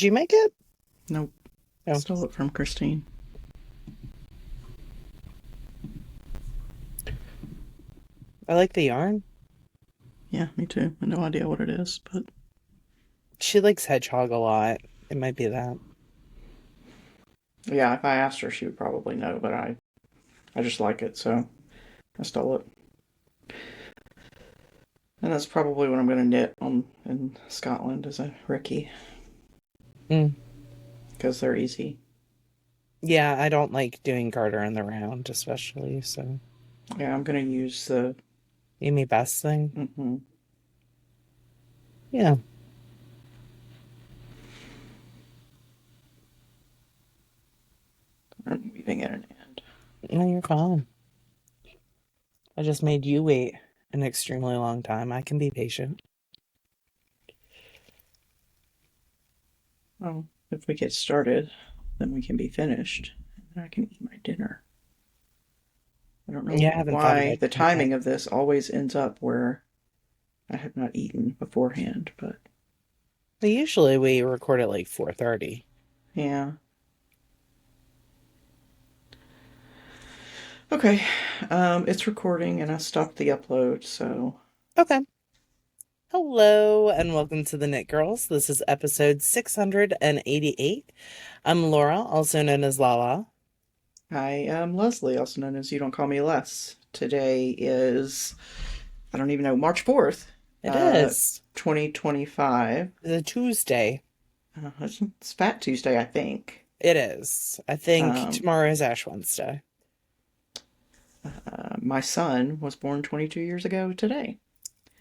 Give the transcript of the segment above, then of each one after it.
Did you make it? Nope. No. Stole it from Christine. I like the yarn. Yeah, me too. No idea what it is, but She likes hedgehog a lot. It might be that. yeah, if I asked her, she would probably know, but I just like it, so I stole it. And that's probably what I'm going to knit on in Scotland as a Ricky, Mm. because they're easy. Yeah, I don't like doing garter in the round, especially. So, Yeah, I'm going to use the. Amy Best thing. Mm-hmm. Yeah. I'm weaving it an end. No, you're fine. I just made you wait an extremely long time. I can be patient. Well, if we get started, then we can be finished, and I can eat my dinner. I don't Yeah, I know haven't thought why about the doing that. timing of this always ends up where I have not eaten beforehand, but But usually we record at like 4:30. yeah. Okay, it's recording and I stopped the upload, so Okay. Hello and welcome to the Knit Girls. This is episode 688. I'm Laura, also known as Lala. I am Leslie, also known as You Don't Call Me Les. Today is, I don't even know, March 4th, It uh, is. 2025. It's a Tuesday. It's Fat Tuesday, I think. It is. I think Um, tomorrow is Ash Wednesday. my son was born 22 years ago today.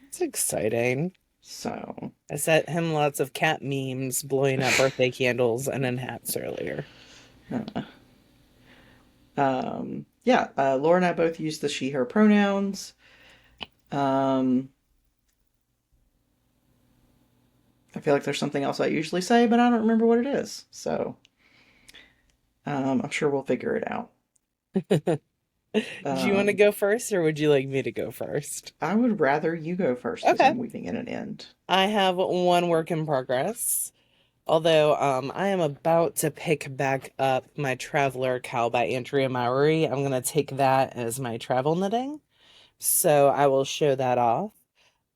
It's exciting. So, I sent him lots of cat memes blowing up birthday candles and in hats earlier. uh, yeah, Laura and I both use the she, her pronouns. Um, I feel like there's something else I usually say, but I don't remember what it is. So, I'm sure we'll figure it out. Do you want to Um, go first or would you like me to go first? I would rather you go first because Okay. I'm weaving in an end. I have one work in progress. Although I am about to pick back up my Traveler Cowl by Andrea Mowry. I'm going to take that as my travel knitting. So I will show that off.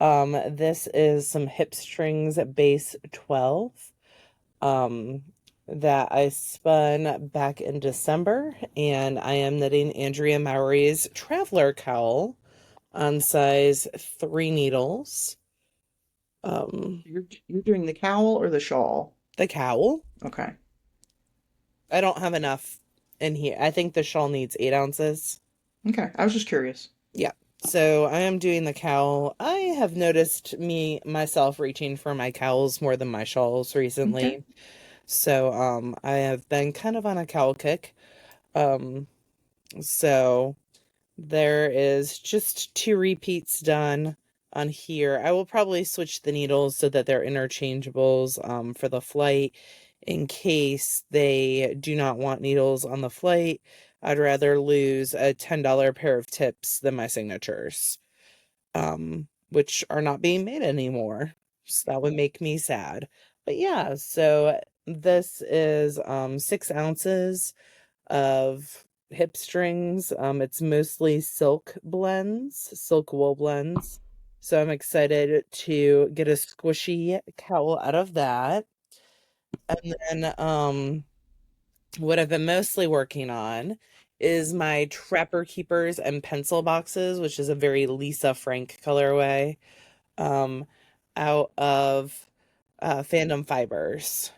This is some hip strings base 12 um, that I spun back in December, and I am knitting Andrea Mowry's Traveler Cowl on size 3 needles. You're doing the cowl or the shawl? The cowl. Okay. I don't have enough in here. I think the shawl needs 8 ounces. Okay. I was just curious. Yeah. So I am doing the cowl. I have noticed myself reaching for my cowls more than my shawls Okay. recently. So I have been kind of on a cowl kick. Um so there is just 2 repeats done on here. I will probably switch the needles so that they're interchangeables for the flight in case they do not want needles on the flight. I'd rather lose a $10 pair of tips than my signatures, which are not being made anymore. So that would make me sad. But yeah, so this is 6 ounces of hip strings. It's mostly silk blends, silk wool blends. So I'm excited to get a squishy cowl out of that. And then what I've been mostly working on is my Trapper Keepers and pencil boxes, which is a very Lisa Frank colorway, um, out of Fandom Fibers.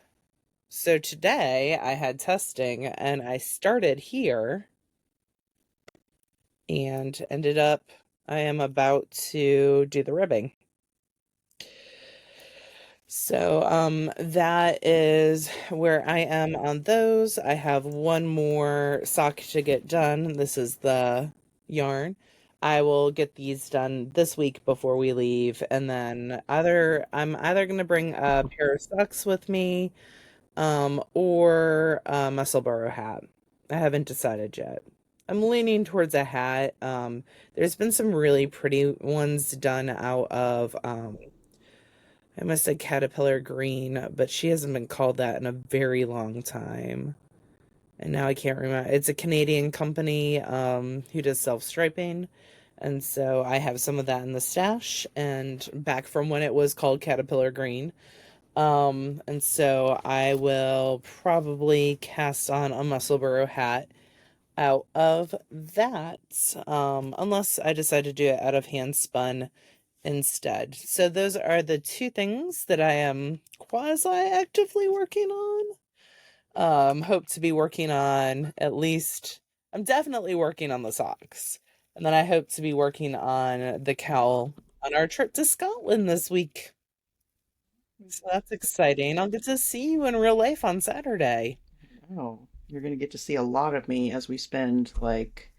So today I had testing and I started here and ended up, I am about to do the ribbing. So that is where I am on those. I have one more sock to get done. This is the yarn. I will get these done this week before we leave, and then I'm either gonna bring a pair of socks with me, or a Musselboro hat. I haven't decided yet. I'm leaning towards a hat. There's been some really pretty ones done out of I must say Caterpillar Green, but she hasn't been called that in a very long time. And now I can't remember. It's a Canadian company who does self-striping. And so I have some of that in the stash and back from when it was called Caterpillar Green. And so I will probably cast on a Musselburgh hat out of that, unless I decide to do it out of hand spun instead. So those are the two things that I am quasi actively working on. Hope to be working on at least, I'm definitely working on the socks. And then I hope to be working on the cowl on our trip to Scotland this week. So that's exciting. I'll get to see you in real life on Saturday. Oh, you're going to get to see a lot of me as we spend like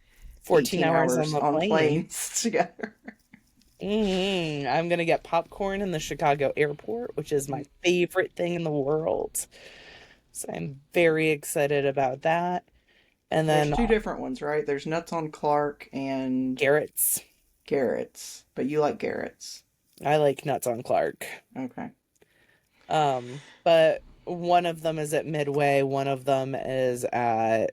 14 18 hours on hours the on plane. planes together. I'm gonna get popcorn in the Chicago airport, which is my favorite thing in the world. So I'm very excited about that. And There's then two different ones, right? There's Nuts on Clark and Garrett's. Garrett's, but you like Garrett's. I like Nuts on Clark. Okay. But one of them is at Midway, one of them is at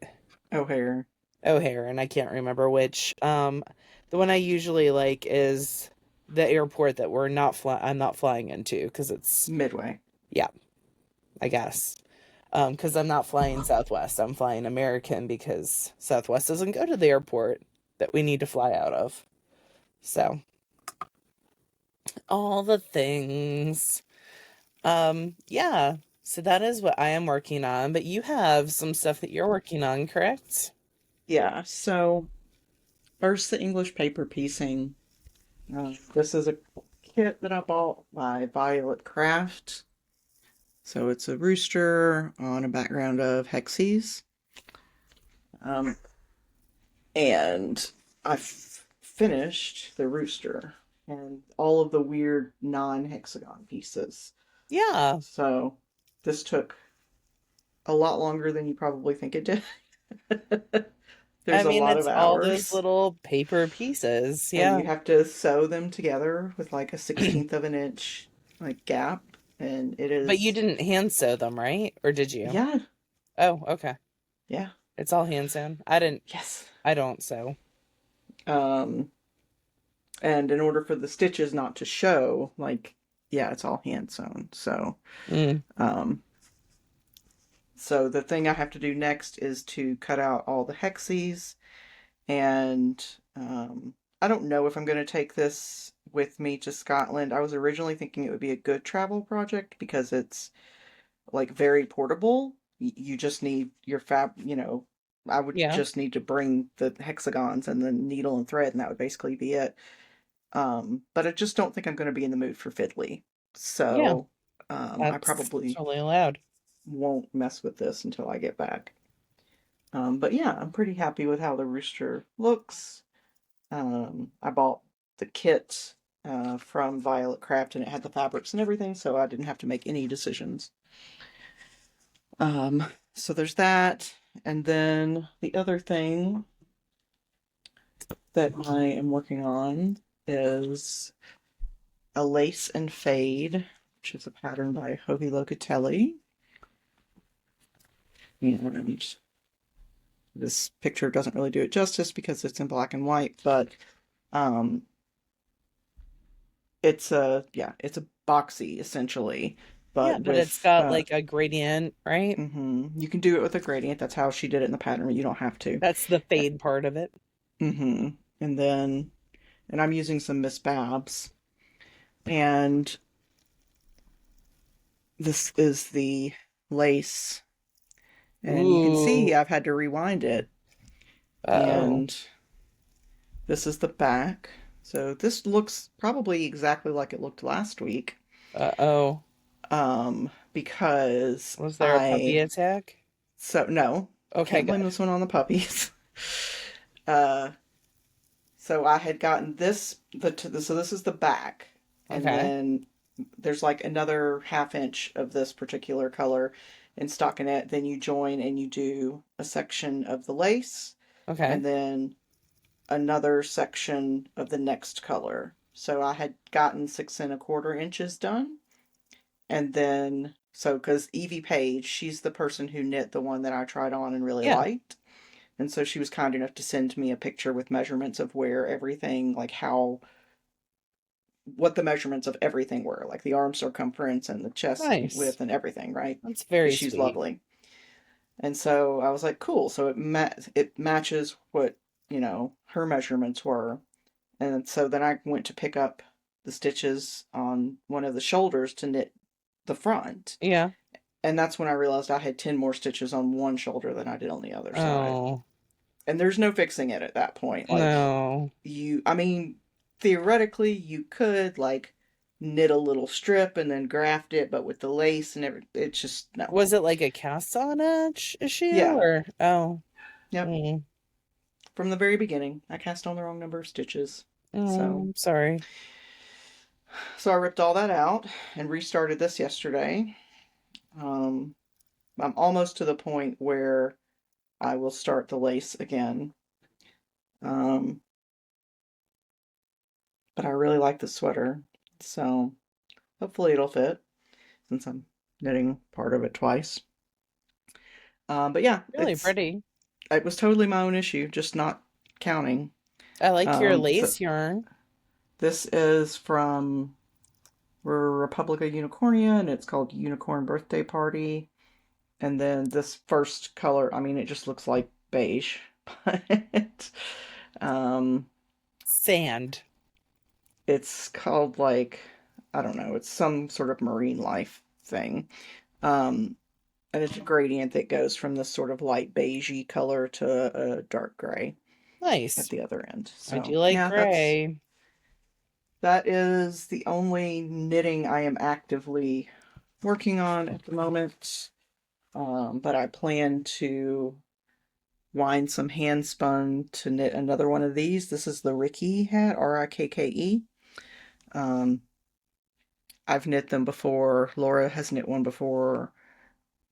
O'Hare. O'Hare, and I can't remember which. The one I usually like is the airport that I'm not flying into because it's, Midway. yeah, I guess. Because I'm not flying Southwest. I'm flying American because Southwest doesn't go to the airport that we need to fly out of. So, all the things. Yeah. So that is what I am working on, but you have some stuff that you're working on, correct? Yeah, so first the English paper piecing. This is a kit that I bought by Violet Craft. So it's a rooster on a background of hexes. Um, and I've finished the rooster and all of the weird non-hexagon pieces. Yeah. So this took a lot longer than you probably think it did. I There's a mean, lot of it's all those hours. little paper pieces. And Yeah. you have to sew them together with like a 16th of an inch like gap. And it But you is, didn't hand sew them, right? Or did you? yeah, Oh, okay. yeah, It's all hand sewn. yes. I don't sew. Um, and in order for the stitches not to show, like, yeah, it's all hand sewn. Mm. Um, so the thing I have to do next is to cut out all the hexes, and I don't know if I'm going to take this with me to Scotland. I was originally thinking it would be a good travel project because it's like very portable. You just need your I would Yeah. just need to bring the hexagons and the needle and thread, and that would basically be it. But I just don't think I'm going to be in the mood for fiddly. Yeah. So I That's probably totally allowed. won't mess with this until I get back. But yeah, I'm pretty happy with how the rooster looks. I bought the kit from Violet Craft and it had the fabrics and everything, so I didn't have to make any decisions. So there's that. And then the other thing that I am working on is a lace and fade, which is a pattern by Jovi Locatelli. And this picture doesn't really do it justice because it's in black and white, but um, it's a boxy essentially, Yeah, but but it's with got like a gradient, right? you can do it with a gradient. That's how she did it in the pattern. You don't have to. That's the fade part of it. Mm-hmm. And then, and I'm using some Miss Babs, and this is the lace, and you can Ooh. see I've had to rewind it, Uh-oh. and this is the back. So this looks probably exactly like it looked last week. Uh-oh. Because Was there a puppy I attack? so no, Okay, can't blame good. this one on the puppies. uh so I had gotten so this is the back, and Okay. then there's like another half inch of this particular color in stockinette. Then you join and you do a section of the lace, Okay. and then another section of the next color. So I had gotten 6 1/4 inches done, And then, so, because Evie Page, she's the person who knit the one that I tried on and really Yeah. liked. And so she was kind enough to send me a picture with measurements of where everything, like how, what the measurements of everything were, like the arm circumference and the chest Nice. width and everything, right? That's Because very she's sweet. lovely. And so I was like, cool. So it matches what, her measurements were. And so then I went to pick up the stitches on one of the shoulders to knit the front. Yeah. And that's when I realized I had 10 more stitches on one shoulder than I did on the other side. Oh, And there's no fixing it at that point. Like, no. I mean, theoretically, you could, like, knit a little strip and then graft it, but with the lace and everything, it's just, no. Was it like a cast on edge issue Yeah. or oh, Yep. mm. From the very beginning, I cast on the wrong number of stitches. Oh, So, I'm sorry. so I ripped all that out and restarted this yesterday. Um, I'm almost to the point where I will start the lace again. Um, but I really like the sweater, so hopefully it'll fit since I'm knitting part of it twice. But yeah, Really pretty. it was totally my own issue, just not counting. I like your So lace yarn. this is from Republica Unicornia, and it's called Unicorn Birthday Party. And then this first color, I mean, it just looks like beige, but um, Sand. it's called like, I don't know, it's some sort of marine life thing. Um, and it's a gradient that goes from this sort of light beigey color to a dark gray at Nice. the other end. I do So like yeah, gray. that is the only knitting I am actively working on at the moment. But I plan to wind some hand spun to knit another one of these. This is the Rikke hat, Rikke. Um, I've knit them before. Laura has knit one before.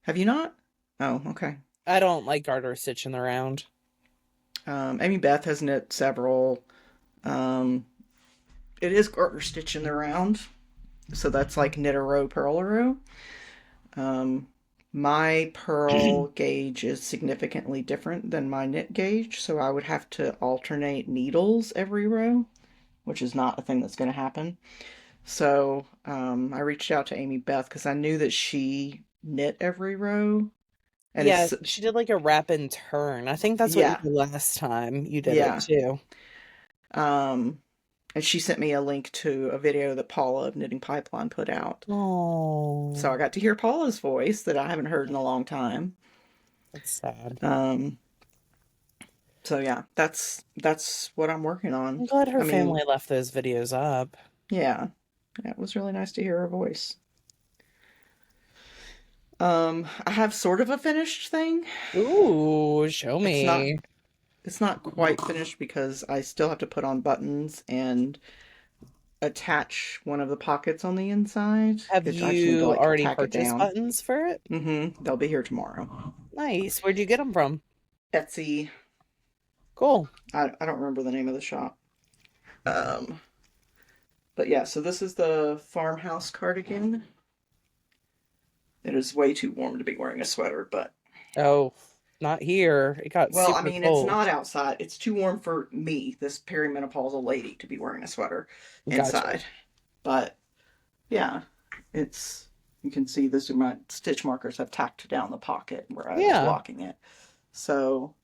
Have you not? Oh, okay. I don't like garter stitching around. Amy Beth has knit several. Um, it is garter stitching around, so that's like knit a row, purl a row. Um, my purl gauge is significantly different than my knit gauge, so I would have to alternate needles every row, which is not a thing that's going to happen. So I reached out to Amy Beth because I knew that she knit every row, and Yeah, it's she did like a wrap and turn. I think that's what you yeah, did last time you did it yeah. too. Um, and she sent me a link to a video that Paula of Knitting Pipeline put out. So Oh, I got to hear Paula's voice that I haven't heard in a long time. that's sad. Um, so yeah, that's what I'm working I'm on. glad her I mean, family left those videos up. yeah, yeah, it was really nice to hear her voice. I have sort of a finished thing. Ooh, show It's not me. it's not quite finished because I still have to put on buttons and attach one of the pockets on the inside. Have I just need to you like already tack it purchased down. buttons for it? They'll be here tomorrow. Nice. Where'd you get them from? Etsy. Cool. I don't remember the name of the shop. Um, but yeah, so this is the farmhouse cardigan. It is way too warm to be wearing a sweater, but Oh, not here. It got well, I super mean, it's cold. not outside. It's too warm for me, this perimenopausal lady, to be wearing a sweater Gotcha. inside. But yeah, it's you can see this my stitch markers have tacked down the pocket where I was Yeah. blocking it. So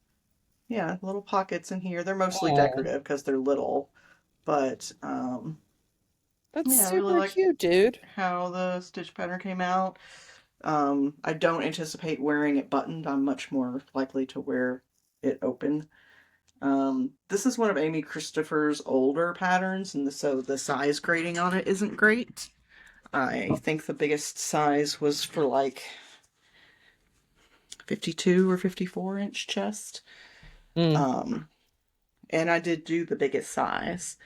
yeah, little pockets in here. They're mostly Oh, decorative because they're little, but that's yeah, I really super like cute, dude. how the stitch pattern came out. I don't anticipate wearing it buttoned. I'm much more likely to wear it open. This is one of Amy Christopher's older patterns, and so the size grading on it isn't great. I think the biggest size was for like 52 or 54-inch chest. Mm. Um, and I did do the biggest size,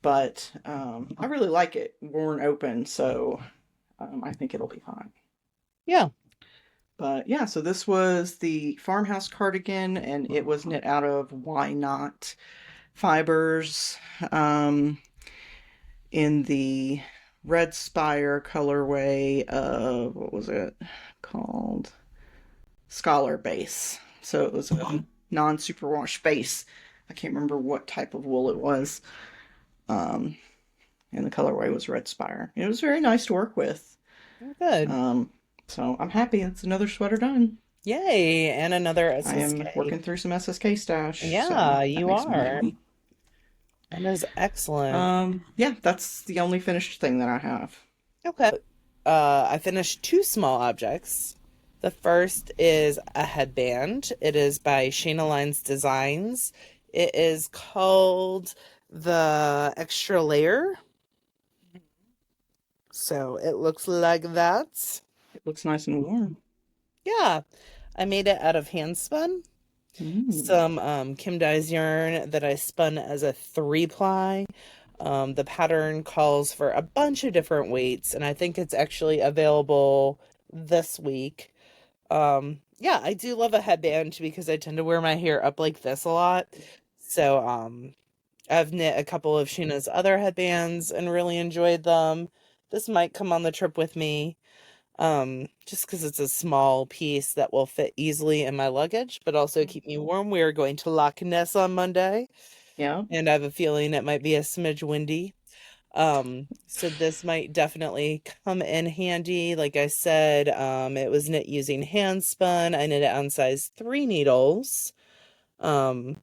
but I really like it worn open, so I think it'll be fine. Yeah. But yeah, so this was the farmhouse cardigan, and it was knit out of Why Not fibers in the Red Spire colorway of, what was it called? Scholar base. So it was a non-superwash base. I can't remember what type of wool it was. Um, and the colorway was Red Spire. It was very nice to work with. Oh, good. Um, so I'm happy it's another sweater done. Yay, and another I am SSK. working through some SSK stash, so Yeah, that you makes me are. happy. That is excellent. Yeah, that's the only finished thing that I have. Okay. I finished two small objects. The first is a headband. It is by Shayna Lines Designs. It is called the Extra Layer. So it looks like that. It looks nice and warm. Yeah, I made it out of hand spun. Mm. Some Kim Dye's yarn that I spun as a 3-ply. The pattern calls for a bunch of different weights, and I think it's actually available this week. Yeah, I do love a headband because I tend to wear my hair up like this a lot. So, I've knit a couple of Sheena's other headbands and really enjoyed them. This might come on the trip with me, just because it's a small piece that will fit easily in my luggage, but also keep me warm. We are going to Loch Ness on Monday, Yeah. and I have a feeling it might be a smidge windy. So this might definitely come in handy. Like I said, it was knit using hand spun. I knit it on size 3 needles. Um,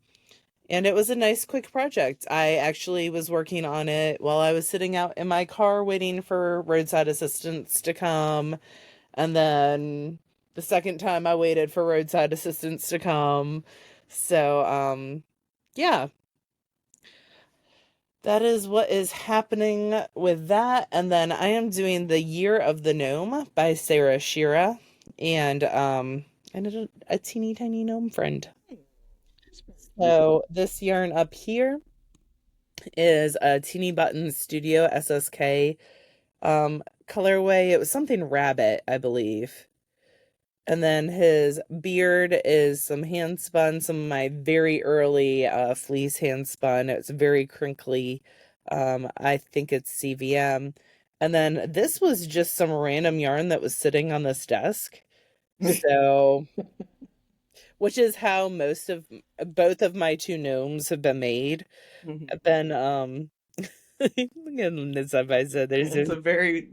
and it was a nice quick project. I actually was working on it while I was sitting out in my car waiting for roadside assistance to come. And then the second time I waited for roadside assistance to come. So, yeah, that is what is happening with that. And then I am doing The Year of the Gnome by Sarah Shira. And I did a teeny tiny gnome friend. So this yarn up here is a Teeny Button Studio SSK colorway. It was something rabbit, I believe. And then his beard is some hand spun, some of my very early fleece hand spun. It's very crinkly. I think it's CVM. And then this was just some random yarn that was sitting on this desk. So, which is how most of both of my two gnomes have been made. Have been look at this up I said there's It's a a very,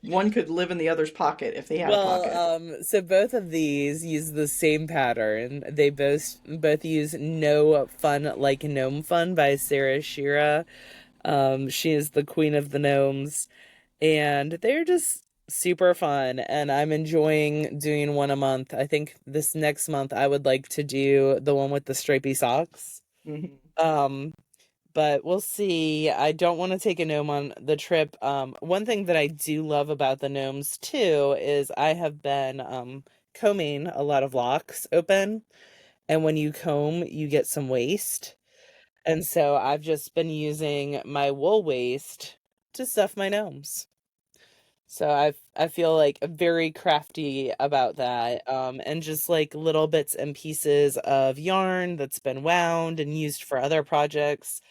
one could live in the other's pocket if they had a well, pocket. so both of these use the same pattern. They both use No Fun Like Gnome Fun by Sarah Shira. She is the queen of the gnomes, and they're just super fun, and I'm enjoying doing one a month. I think this next month I would like to do the one with the stripy socks. Mhm. Um, but we'll see. I don't want to take a gnome on the trip. One thing that I do love about the gnomes too is I have been combing a lot of locks open, and when you comb, you get some waste. And so I've just been using my wool waste to stuff my gnomes. So I feel like very crafty about that. And just like little bits and pieces of yarn that's been wound and used for other projects.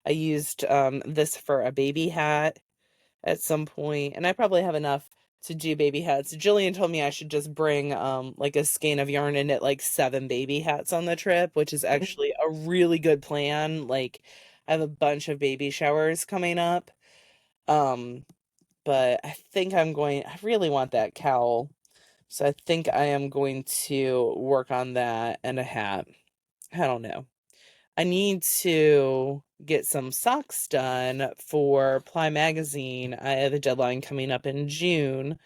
I used this for a baby hat at some point, and I probably have enough to do baby hats. Jillian told me I should just bring like a skein of yarn and knit like 7 baby hats on the trip, which is actually a really good plan. Like I have a bunch of baby showers coming up. Um, but I think I really want that cowl. So I think I am going to work on that and a hat. I don't know. I need to get some socks done for Ply Magazine. I have a deadline coming up in June,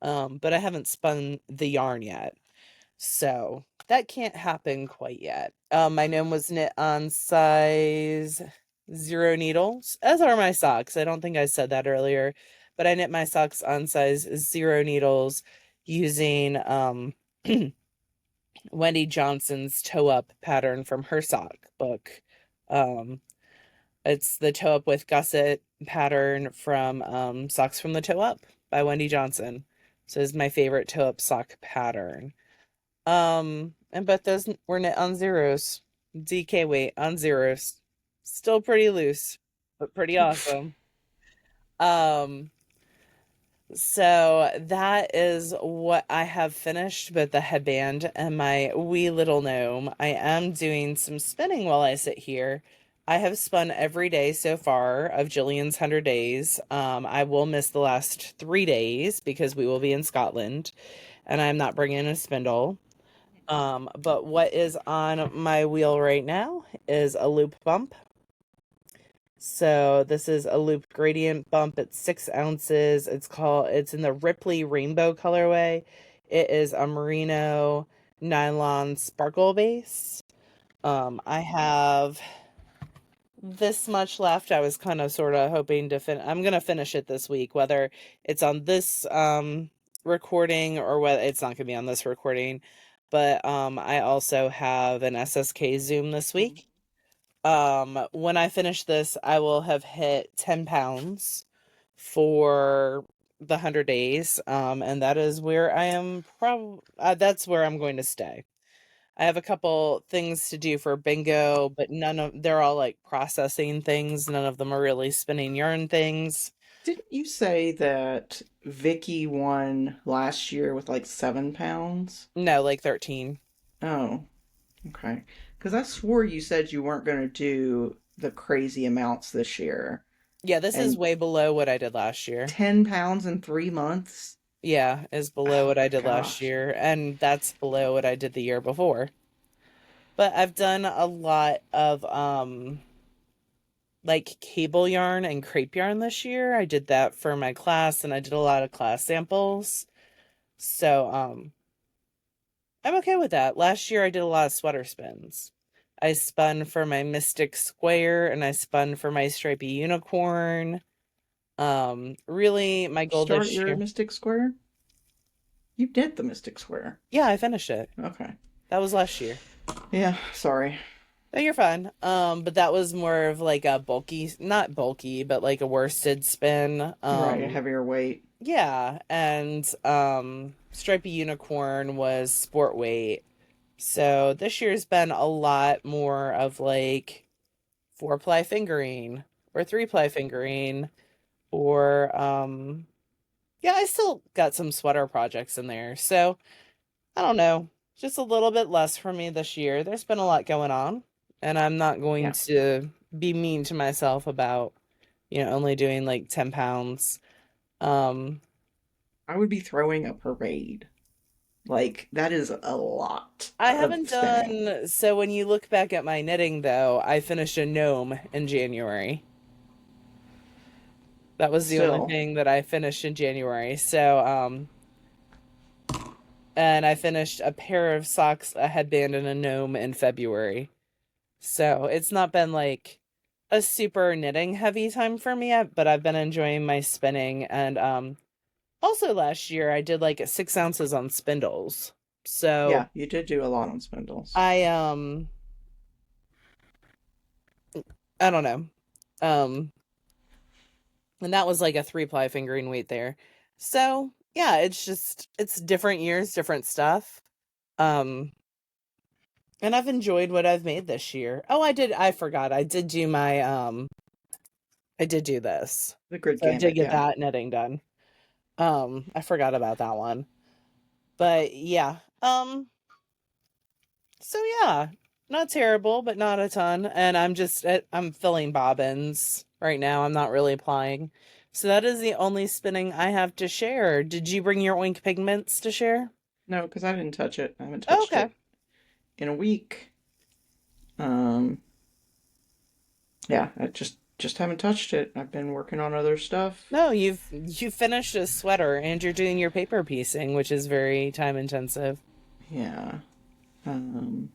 but I haven't spun the yarn yet. So that can't happen quite yet. My gnome was knit on size 0 needles, as are my socks. I don't think I said that earlier, but I knit my socks on size 0 needles using Wendy Johnson's toe up pattern from her sock book. Um, it's the toe up with gusset pattern from Socks from the Toe Up by Wendy Johnson. So it's my favorite toe up sock pattern. And but those were knit on zeros. DK weight on zeros. Still pretty loose, but pretty awesome. Um, So that is what I have finished with the headband and my wee little gnome. I am doing some spinning while I sit here. I have spun every day so far of Jillian's 100 days. I will miss the last 3 days because we will be in Scotland and I'm not bringing a spindle. But what is on my wheel right now is a loop bump. So this is a loop gradient bump. It's 6 ounces. It's in the Ripley Rainbow colorway. It is a merino nylon sparkle base. I have this much left. I was kind of sort of hoping to I'm gonna finish it this week, whether it's on this recording or whether it's not gonna be on this recording. But I also have an SSK Zoom this Mhm. week. When I finish this, I will have hit 10 pounds for the 100 days. And that is where I am that's where I'm going to stay. I have a couple things to do for bingo, but they're all like processing things. None of them are really spinning yarn things. Didn't you say that Vicky won last year with like 7 pounds? No, like 13. Oh, okay. Because I swore you said you weren't going to do the crazy amounts this year. Yeah, this is And way below what I did last year. 10 pounds in 3 months? Yeah, is below Oh what I my did last gosh. year, and that's below what I did the year before. But I've done a lot of like cable yarn and crepe yarn this year. I did that for my class and I did a lot of class samples. So I'm okay with that. Last year I did a lot of sweater spins. I spun for my Mystic Square and I spun for my Stripey Unicorn. Really my Did you goal start this your year. Mystic Square? You did the Mystic Square. Yeah, I finished it. Okay. That was last year. Yeah, sorry. No, you're fine. But that was more of like a bulky, not bulky, but like a worsted spin. Right, a heavier weight. Yeah, and Stripey Unicorn was sport weight. So this year's been a lot more of like 4-ply fingering or 3-ply fingering or yeah, I still got some sweater projects in there. So I don't know, just a little bit less for me this year. There's been a lot going on, and I'm not going Yeah. to be mean to myself about, only doing like 10 pounds. Um, I would be throwing a parade. Like, that is a lot I of haven't spinning. done, so when you look back at my knitting though, I finished a gnome in January. That was the only Still, thing that I finished in January. So, and I finished a pair of socks, a headband, and a gnome in February. So it's not been like a super knitting heavy time for me yet, but I've been enjoying my spinning. And also last year I did like 6 ounces on spindles. So yeah, you did do a lot on spindles. I I don't know. Um and that was like a 3-ply fingering weight there. So yeah, it's different years, different stuff. Um and I've enjoyed what I've made this year. Oh, I forgot. I did do this. The grid So I did gambit, get yeah. that knitting done. I forgot about that one. But yeah. So yeah, not terrible, but not a ton. And I'm filling bobbins right now. I'm not really applying. So that is the only spinning I have to share. Did you bring your oink pigments to share? No, because I didn't touch it. I haven't Oh, touched okay. it in a week. Um, yeah, I just haven't touched it. I've been working on other stuff. No, you finished a sweater and you're doing your paper piecing, which is very time intensive. Yeah. Um,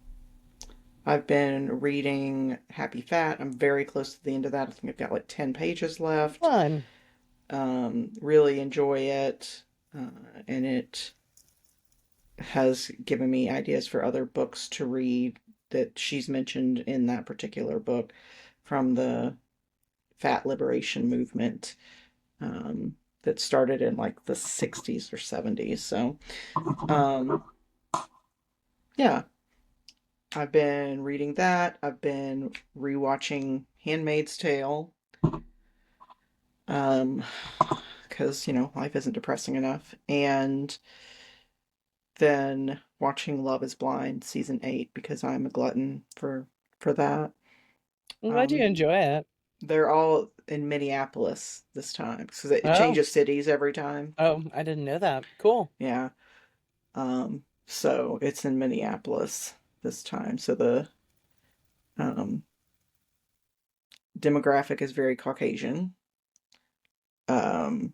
I've been reading Happy Fat. I'm very close to the end of that. I think I've got like 10 pages left. Fun. Really enjoy it. And it has given me ideas for other books to read that she's mentioned in that particular book from the fat liberation movement that started in like the 60s or 70s. So, um, yeah, I've been reading that. I've been rewatching Handmaid's Tale. Um, because, life isn't depressing enough. And then watching Love is Blind season 8 because I'm a glutton for that. I'm glad you Um, enjoy it. they're all in Minneapolis this time because it Oh, changes cities every time. oh, I didn't know that. Cool. Yeah. So it's in Minneapolis this time. So the um, demographic is very Caucasian. Um,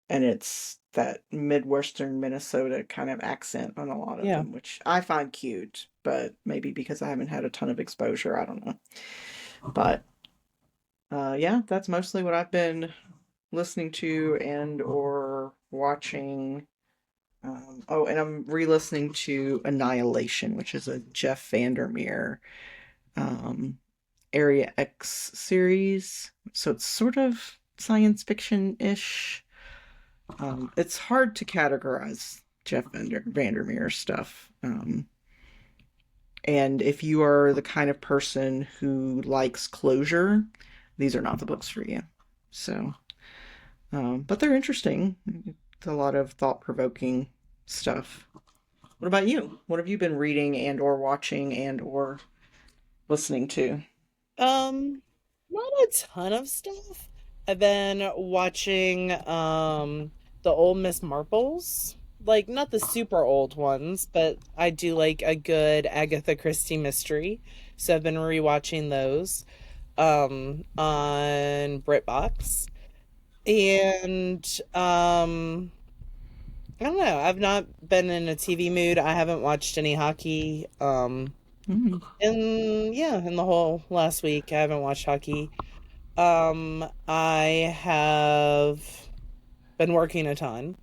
and it's that Midwestern Minnesota kind of accent on a lot of Yeah. them, which I find cute, but maybe because I haven't had a ton of exposure, I don't know. But yeah, that's mostly what I've been listening to and or watching. Oh, and I'm re-listening to Annihilation, which is a Jeff Vandermeer um, Area X series. So it's sort of science fiction-ish. It's hard to categorize Jeff Vandermeer stuff. And if you are the kind of person who likes closure, these are not the books for you. So, but they're interesting. It's a lot of thought-provoking stuff. What about you? What have you been reading and or watching and or listening to? Um, Not a ton of stuff. I've been watching the old Miss Marples. Like not the super old ones, but I do like a good Agatha Christie mystery. So I've been rewatching those on BritBox. And I don't know. I've not been in a TV mood. I haven't watched any hockey. Mm. In the whole last week, I haven't watched hockey. I have been working a ton.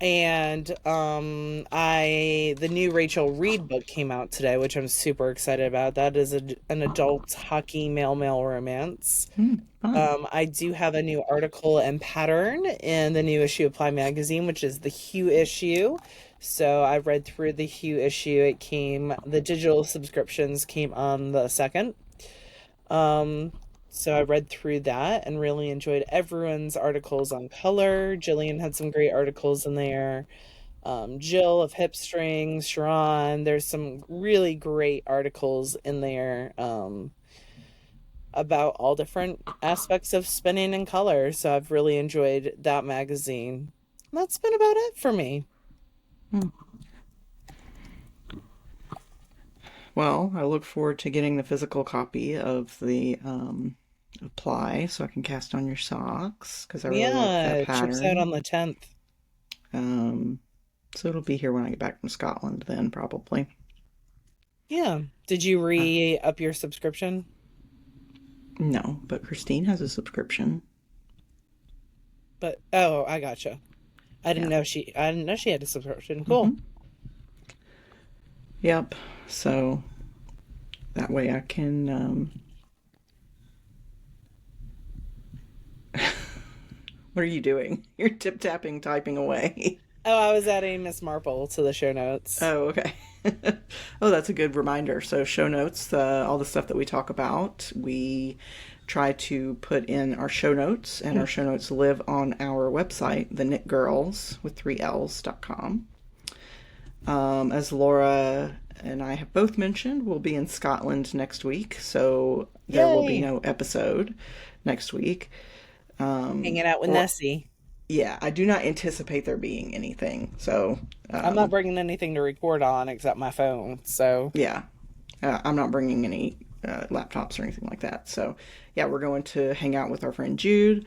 And the new Rachel Reed book came out today, which I'm super excited about. That is an adult hockey male romance. Mm, fun. I do have a new article and pattern in the new issue of Ply magazine, which is the Hue issue. So I read through the Hue issue. The digital subscriptions came on the 2nd. Um, so I read through that and really enjoyed everyone's articles on color. Jillian had some great articles in there. Jill of Hip Strings, Sharon, there's some really great articles in there. About all different aspects of spinning and color. So I've really enjoyed that magazine. That's been about it for me. Mm. Well, I look forward to getting the physical copy of the apply so I can cast on your socks because I really like that Yeah, it ships out pattern. on the 10th. Um, so it'll be here when I get back from Scotland then probably. Yeah. Did you Uh, re up your subscription? no, but Christine has a subscription. But oh, I gotcha. Yeah. I didn't know she had a subscription. Cool. Mm-hmm. Yep. So that way I can what are you doing? You're tip tapping typing away. Oh, I was adding Miss Marple to the show notes. Oh, okay. Oh, that's a good reminder. So, show notes, all the stuff that we talk about, we try to put in our show notes, and our show notes live on our website, TheKnitGirls with 3Ls.com. As Laura and I have both mentioned, we'll be in Scotland next week, so there will be Yay. no episode next week. Hanging out with Or Nessie. Yeah, I do not anticipate there being anything. So, I'm not bringing anything to record on except my phone. So, yeah, I'm not bringing any laptops or anything like that. So, yeah, we're going to hang out with our friend Jude.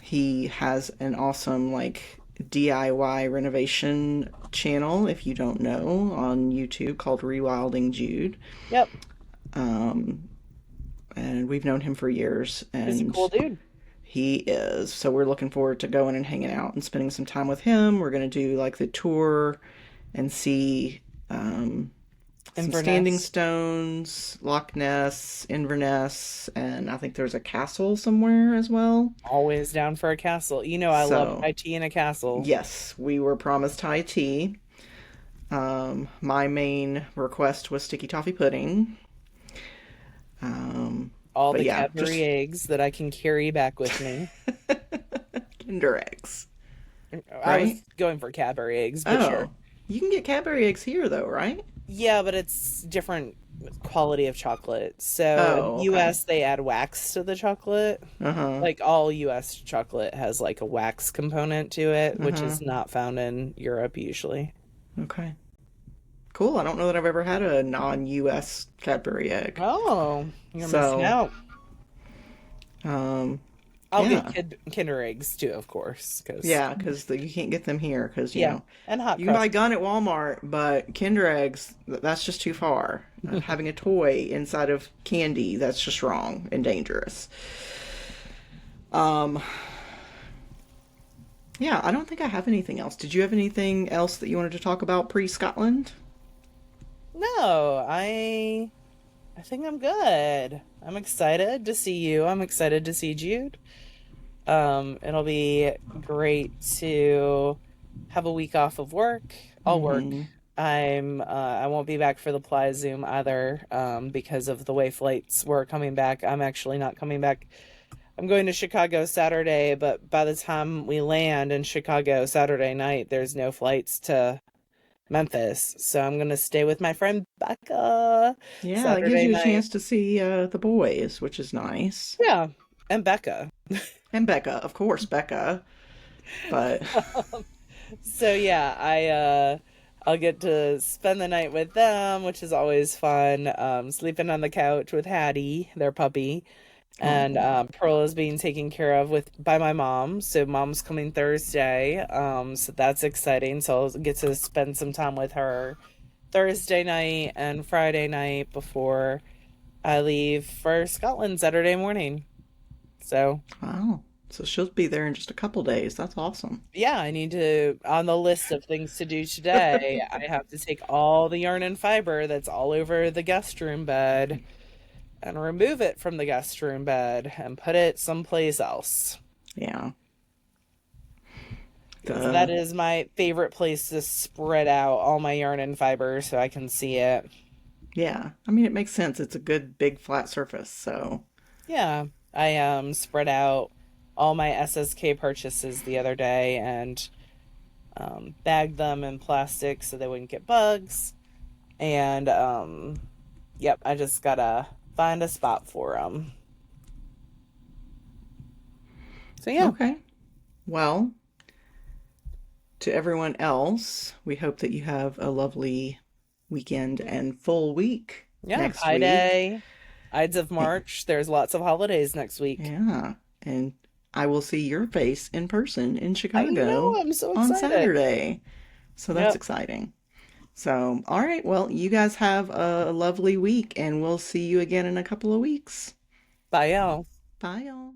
He has an awesome like DIY renovation channel, if you don't know, on YouTube called Rewilding Jude. yep, Um, and we've known him for years, he's a and cool dude. he is. So we're looking forward to going and hanging out and spending some time with him. We're going to do like the tour and see some standing Inverness. stones, Loch Ness, Inverness, and I think there's a castle somewhere as well. Always down for a castle. You know, I love So, high tea in a castle. yes, we were promised high tea. My main request was sticky toffee pudding. Um, All but the yeah, Cadbury just eggs that I can carry back with me. Kinder eggs, I was right? going for Cadbury eggs, but sure. Oh, you can get Cadbury eggs here though, right? Yeah, but it's different quality of chocolate. So in the Oh, okay. US, they add wax to the chocolate. Uh-huh. Like all US chocolate has like a wax component to it, which Uh-huh. is not found in Europe usually. Okay. Cool. I don't know that I've ever had a non-US Cadbury egg. Oh, you're missing So, out. um, I'll get yeah. Kinder eggs too, of course, because Yeah, because you can't get them here because, yeah, and hot you can buy cross. Gun at Walmart, but Kinder eggs, that's just too far. Having a toy inside of candy, that's just wrong and dangerous. Um, yeah, I don't think I have anything else. Did you have anything else that you wanted to talk about pre-Scotland? No, I think I'm good. I'm excited to see you. I'm excited to see Jude. It'll be great to have a week off of work. I'll work. Mm-hmm. I won't be back for the Ply Zoom either, because of the way flights were coming back. I'm actually not coming back. I'm going to Chicago Saturday, but by the time we land in Chicago Saturday night, there's no flights to Memphis. So I'm gonna stay with my friend Becca Yeah, that gives Saturday you a night. chance to see the boys, which is nice. Yeah, and Becca. And Becca, of course, Becca. But So yeah, I'll get to spend the night with them, which is always fun. Sleeping on the couch with Hattie, their puppy, and oh, Pearl is being taken care of with by my mom. So mom's coming Thursday. So that's exciting. So I'll get to spend some time with her Thursday night and Friday night before I leave for Scotland Saturday morning. So wow. So she'll be there in just a couple days. That's awesome. yeah, I need to, on the list of things to do today, I have to take all the yarn and fiber that's all over the guest room bed and remove it from the guest room bed and put it someplace else. Yeah. Because that The is my favorite place to spread out all my yarn and fiber so I can see it. yeah. I mean, it makes sense. It's a good big flat surface. So, Yeah, I spread out all my SSK purchases the other day and bagged them in plastic so they wouldn't get bugs. And yep, I just gotta find a spot for them. So yeah, okay. Well, to everyone else, we hope that you have a lovely weekend and full week yeah, next Pi week. Day, Ides of March. There's lots of holidays next week. Yeah. And I will see your face in person in I know, Chicago I'm so on excited. Saturday. So that's Yep. exciting. So, all right. Well, you guys have a lovely week and we'll see you again in a couple of weeks. Bye, y'all. Bye, y'all.